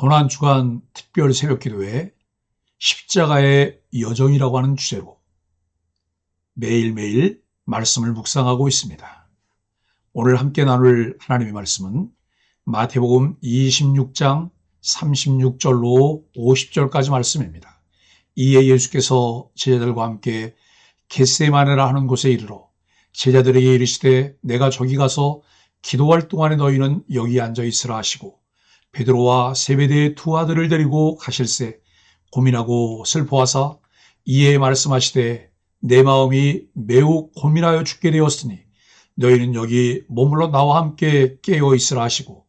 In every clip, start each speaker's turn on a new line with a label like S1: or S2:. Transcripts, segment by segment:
S1: 고난주간 특별 새벽기도회 십자가의 여정이라고 하는 주제로 매일매일 말씀을 묵상하고 있습니다. 오늘 함께 나눌 하나님의 말씀은 마태복음 26장 36절로 50절까지 말씀입니다. 이에 예수께서 제자들과 함께 겟세마네라 하는 곳에 이르러 제자들에게 이르시되 내가 저기 가서 기도할 동안에 너희는 여기 앉아 있으라 하시고 베드로와 세베대의 두 아들을 데리고 가실새 고민하고 슬퍼하사 이에 말씀하시되 내 마음이 매우 고민하여 죽게 되었으니 너희는 여기 머물러 나와 함께 깨어 있으라 하시고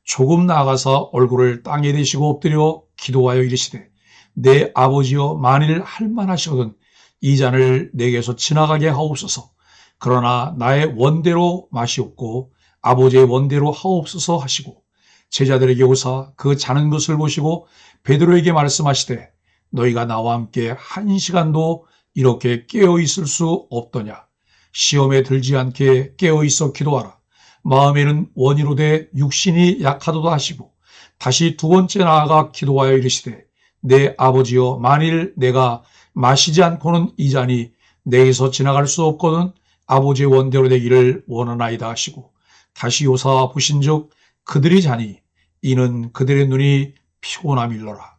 S1: 조금 나아가사 얼굴을 땅에 대시고 엎드려 기도하여 이르시되 내 아버지여 만일 할만하시거든 이 잔을 내게서 지나가게 하옵소서. 그러나 나의 원대로 마시옵고 아버지의 원대로 하옵소서 하시고 제자들에게 오사 그 자는 것을 보시고 베드로에게 말씀하시되 너희가 나와 함께 한 시간도 이렇게 깨어 있을 수 없더냐. 시험에 들지 않게 깨어 있어 기도하라. 마음에는 원이로되 육신이 약하도다 하시고 다시 두 번째 나아가 기도하여 이르시되 내 아버지여 만일 내가 마시지 않고는 이 잔이 내게서 지나갈 수 없거든 아버지의 원대로 되기를 원하나이다 하시고 다시 오사 보신즉 그들이 자니 이는 그들의 눈이 피곤함일러라.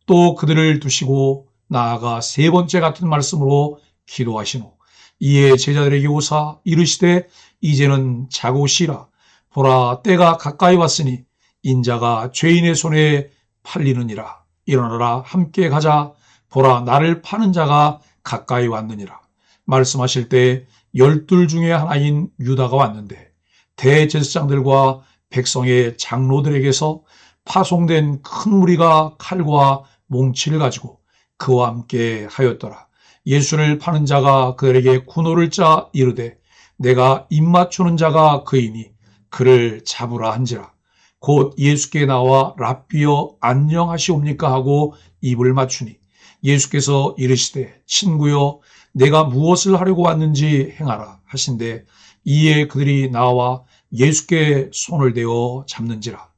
S1: 또 그들을 두시고 나아가 세 번째 같은 말씀으로 기도하시노. 이에 제자들에게 오사 이르시되 이제는 자고 쉬라. 보라 때가 가까이 왔으니 인자가 죄인의 손에 팔리느니라. 일어나라 함께 가자. 보라 나를 파는 자가 가까이 왔느니라. 말씀하실 때 12 중에 하나인 유다가 왔는데 대제사장들과 백성의 장로들에게서 파송된 큰 무리가 칼과 몽치를 가지고 그와 함께 하였더라. 예수를 파는 자가 그들에게 군호를 짜 이르되 내가 입맞추는 자가 그이니 그를 잡으라 한지라. 곧 예수께 나와 랍비여 안녕하시옵니까 하고 입을 맞추니 예수께서 이르시되 친구여 내가 무엇을 하려고 왔는지 행하라 하신대 이에 그들이 나와 예수께 손을 대어 잡는지라.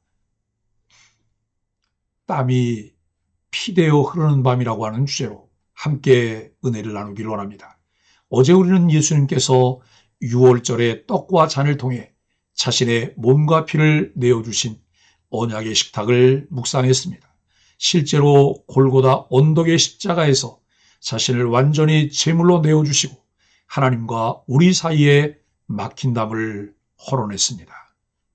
S1: 땀이 피되어 흐르는 밤이라고 하는 주제로 함께 은혜를 나누기를 원합니다. 어제 우리는 예수님께서 6월절에 떡과 잔을 통해 자신의 몸과 피를 내어주신 언약의 식탁을 묵상했습니다. 실제로 골고다 언덕의 십자가에서 자신을 완전히 제물로 내어주시고 하나님과 우리 사이에 막힌 담을 헐어냈습니다.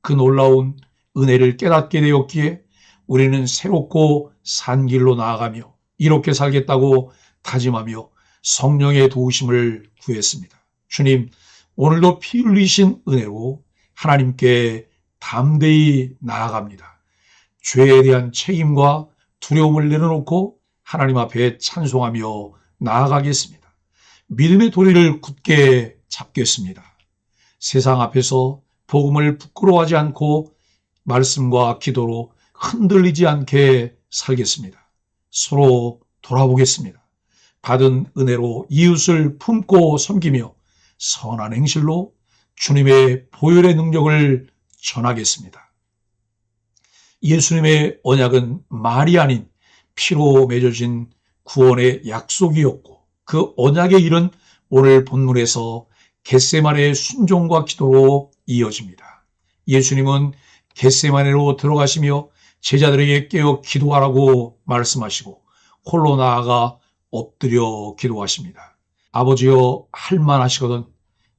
S1: 그 놀라운 은혜를 깨닫게 되었기에 우리는 새롭고 산 길로 나아가며 이렇게 살겠다고 다짐하며 성령의 도우심을 구했습니다. 주님, 오늘도 피 흘리신 은혜로 하나님께 담대히 나아갑니다. 죄에 대한 책임과 두려움을 내려놓고 하나님 앞에 찬송하며 나아가겠습니다. 믿음의 도리를 굳게 잡겠습니다. 세상 앞에서 복음을 부끄러워하지 않고 말씀과 기도로 흔들리지 않게 살겠습니다. 서로 돌아보겠습니다. 받은 은혜로 이웃을 품고 섬기며 선한 행실로 주님의 보혈의 능력을 전하겠습니다. 예수님의 언약은 말이 아닌 피로 맺어진 구원의 약속이었고 그 언약의 일은 오늘 본문에서 겟세마네의 순종과 기도로 이어집니다. 예수님은 겟세마네로 들어가시며 제자들에게 깨어 기도하라고 말씀하시고 홀로 나아가 엎드려 기도하십니다. 아버지여 할만하시거든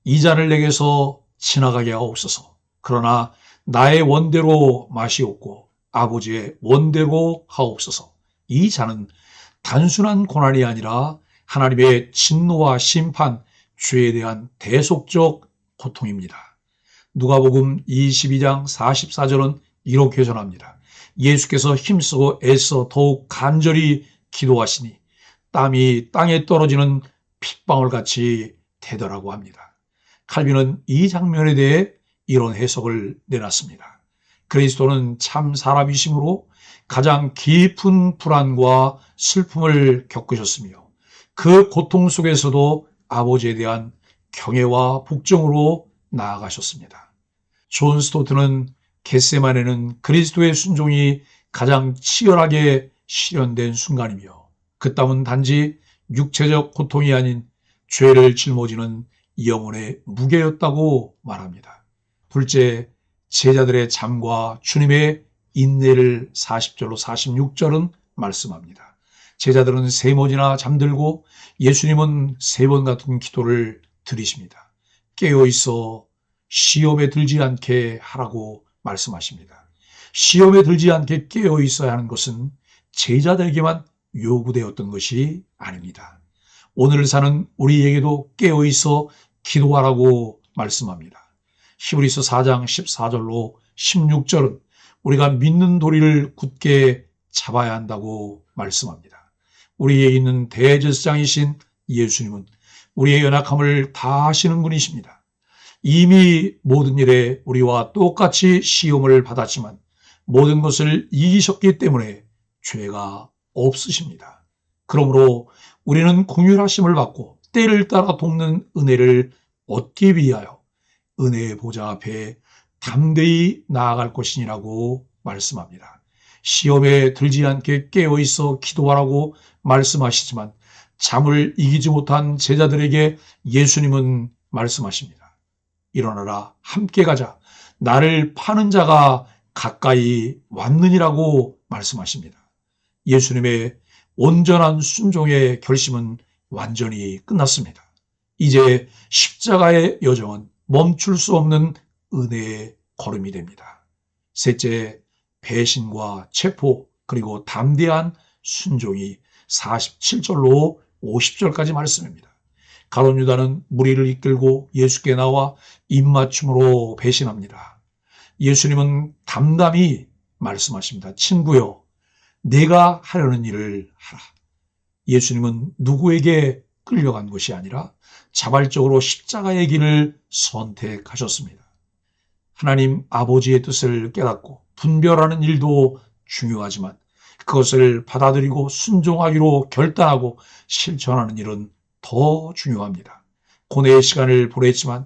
S1: 이 잔을 내게서 지나가게 하옵소서. 그러나 나의 원대로 마시옵고 아버지의 원대로 하옵소서. 이 잔은 단순한 고난이 아니라 하나님의 진노와 심판, 죄에 대한 대속적 고통입니다. 누가복음 22장 44절은 이렇게 전합니다. 예수께서 힘쓰고 애써 더욱 간절히 기도하시니 땀이 땅에 떨어지는 핏방울같이 되더라고 합니다. 칼빈은 이 장면에 대해 이런 해석을 내놨습니다. 그리스도는 참 사람이시므로 가장 깊은 불안과 슬픔을 겪으셨으며 그 고통 속에서도 아버지에 대한 경애와 복종으로 나아가셨습니다. 존 스토트는 겟세마네는 그리스도의 순종이 가장 치열하게 실현된 순간이며 그 땀은 단지 육체적 고통이 아닌 죄를 짊어지는 영혼의 무게였다고 말합니다. 둘째, 제자들의 잠과 주님의 인내를 40절로 46절은 말씀합니다. 제자들은 3번이나 잠들고 예수님은 3번 같은 기도를 드리십니다. 깨어있어 시험에 들지 않게 하라고 말씀하십니다. 시험에 들지 않게 깨어있어야 하는 것은 제자들에게만 요구되었던 것이 아닙니다. 오늘 사는 우리에게도 깨어있어 기도하라고 말씀합니다. 히브리서 4장 14절로 16절은 우리가 믿는 도리를 굳게 잡아야 한다고 말씀합니다. 우리에 있는 대제사장이신 예수님은 우리의 연약함을 다 아시는 분이십니다. 이미 모든 일에 우리와 똑같이 시험을 받았지만 모든 것을 이기셨기 때문에 죄가 없으십니다. 그러므로 우리는 긍휼하심을 받고 때를 따라 돕는 은혜를 얻기 위하여 은혜의 보좌 앞에 담대히 나아갈 것이니라고 말씀합니다. 시험에 들지 않게 깨어있어 기도하라고 말씀하시지만 잠을 이기지 못한 제자들에게 예수님은 말씀하십니다. 일어나라, 함께 가자. 나를 파는 자가 가까이 왔느니라고 말씀하십니다. 예수님의 온전한 순종의 결심은 완전히 끝났습니다. 이제 십자가의 여정은 멈출 수 없는 은혜의 걸음이 됩니다. 셋째, 배신과 체포 그리고 담대한 순종이 47절로 50절까지 말씀입니다. 가룟 유다는 무리를 이끌고 예수께 나와 입맞춤으로 배신합니다. 예수님은 담담히 말씀하십니다. 친구여, 내가 하려는 일을 하라. 예수님은 누구에게 끌려간 것이 아니라 자발적으로 십자가의 길을 선택하셨습니다. 하나님 아버지의 뜻을 깨닫고 분별하는 일도 중요하지만 그것을 받아들이고 순종하기로 결단하고 실천하는 일은 더 중요합니다. 고뇌의 시간을 보냈지만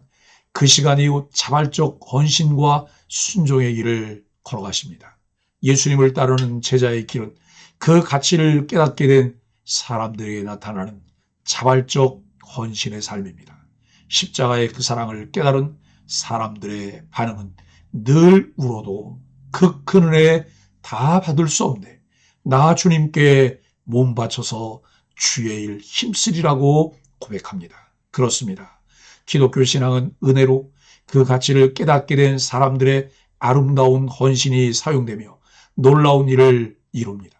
S1: 그 시간 이후 자발적 헌신과 순종의 길을 걸어가십니다. 예수님을 따르는 제자의 길은 그 가치를 깨닫게 된 사람들에게 나타나는 자발적 헌신의 삶입니다. 십자가의 그 사랑을 깨달은 사람들의 반응은 늘 울어도 그 큰 은혜 다 받을 수 없네. 나 주님께 몸 바쳐서 주의 일 힘쓰리라고 고백합니다. 그렇습니다. 기독교 신앙은 은혜로 그 가치를 깨닫게 된 사람들의 아름다운 헌신이 사용되며 놀라운 일을 이룹니다.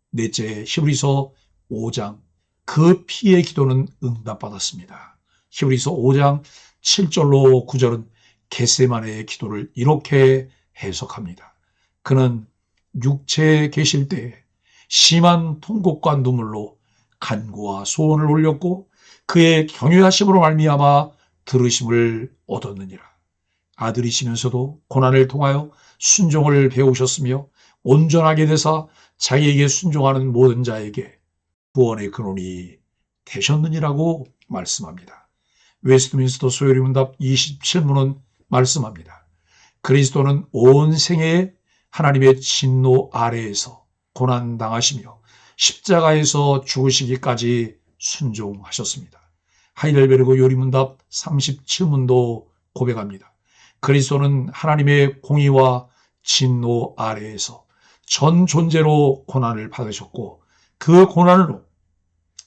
S1: 넷째, 히브리서 5장 그 피의 기도는 응답받았습니다. 히브리서 5장 7절로 9절은 겟세마네의 기도를 이렇게 해석합니다. 그는 육체에 계실 때에 심한 통곡과 눈물로 간구와 소원을 올렸고 그의 경외하심으로 말미암아 들으심을 얻었느니라. 아들이시면서도 고난을 통하여 순종을 배우셨으며 온전하게 되사 자기에게 순종하는 모든 자에게 구원의 근원이 되셨느니라고 말씀합니다. 웨스트민스터 소요리 문답 27문은 말씀합니다. 그리스도는 온 생애에 하나님의 진노 아래에서 고난당하시며 십자가에서 죽으시기까지 순종하셨습니다. 하이델베르그 요리문답 37문도 고백합니다. 그리스도는 하나님의 공의와 진노 아래에서 전 존재로 고난을 받으셨고 그 고난으로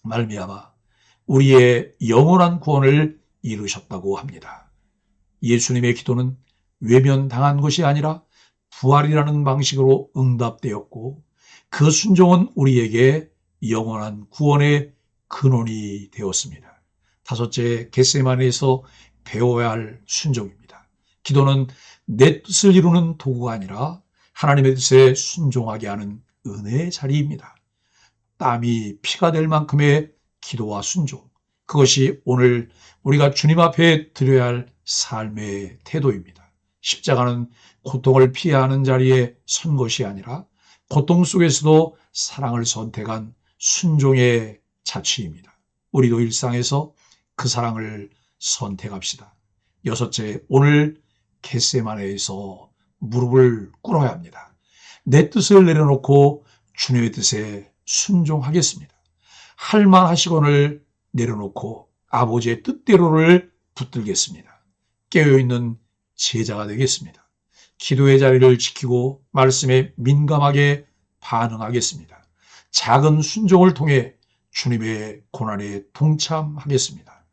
S1: 말미암아 우리의 영원한 구원을 이루셨다고 합니다. 예수님의 기도는 외면당한 것이 아니라 부활이라는 방식으로 응답되었고 그 순종은 우리에게 영원한 구원의 근원이 되었습니다. 다섯째, 겟세마네에서 배워야 할 순종입니다. 기도는 내 뜻을 이루는 도구가 아니라 하나님의 뜻에 순종하게 하는 은혜의 자리입니다. 땀이 피가 될 만큼의 기도와 순종, 그것이 오늘 우리가 주님 앞에 드려야 할 삶의 태도입니다. 십자가는 고통을 피해야 하는 자리에 선 것이 아니라 고통 속에서도 사랑을 선택한 순종의 자취입니다. 우리도 일상에서 그 사랑을 선택합시다. 여섯째, 오늘 겟세마네에서 무릎을 꿇어야 합니다. 내 뜻을 내려놓고 주님의 뜻에 순종하겠습니다. 할 만하시건을 내려놓고 아버지의 뜻대로를 붙들겠습니다. 깨어있는 제자가 되겠습니다. 기도의 자리를 지키고 말씀에 민감하게 반응하겠습니다. 작은 순종을 통해 주님의 고난에 동참하겠습니다.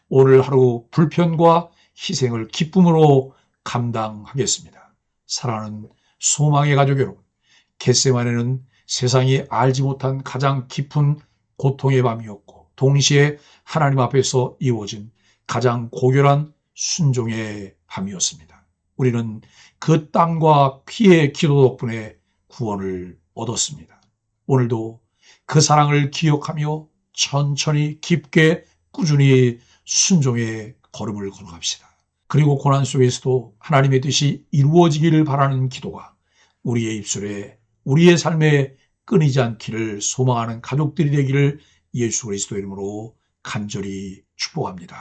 S1: 오늘 하루 불편과 희생을 기쁨으로 감당하겠습니다. 사랑하는 소망의 가족 여러분, 겟세마네는 세상이 알지 못한 가장 깊은 고통의 밤이었고 동시에 하나님 앞에서 이루어진 가장 고결한 순종의 밤이었습니다. 우리는 그 땀과 피의 기도 덕분에 구원을 얻었습니다. 오늘도 그 사랑을 기억하며 천천히 깊게 꾸준히 순종의 걸음을 걸어갑시다. 그리고 고난 속에서도 하나님의 뜻이 이루어지기를 바라는 기도가 우리의 입술에 우리의 삶에 끊이지 않기를 소망하는 가족들이 되기를 예수 그리스도의 이름으로 간절히 축복합니다.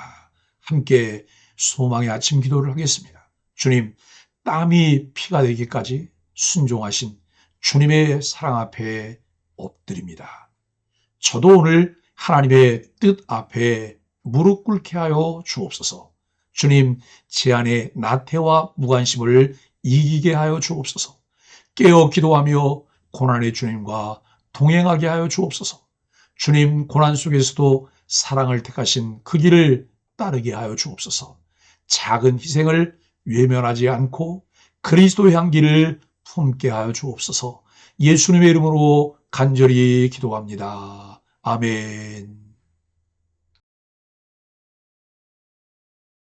S1: 함께 소망의 아침 기도를 하겠습니다. 주님, 땀이 피가 되기까지 순종하신 주님의 사랑 앞에 엎드립니다. 저도 오늘 하나님의 뜻 앞에 무릎 꿇게 하여 주옵소서. 주님, 제 안에 나태와 무관심을 이기게 하여 주옵소서. 깨어 기도하며 고난의 주님과 동행하게 하여 주옵소서. 주님, 고난 속에서도 사랑을 택하신 그 길을 따르게 하여 주옵소서. 작은 희생을 외면하지 않고 그리스도의 향기를 품게 하여 주옵소서. 예수님의 이름으로 간절히 기도합니다. 아멘.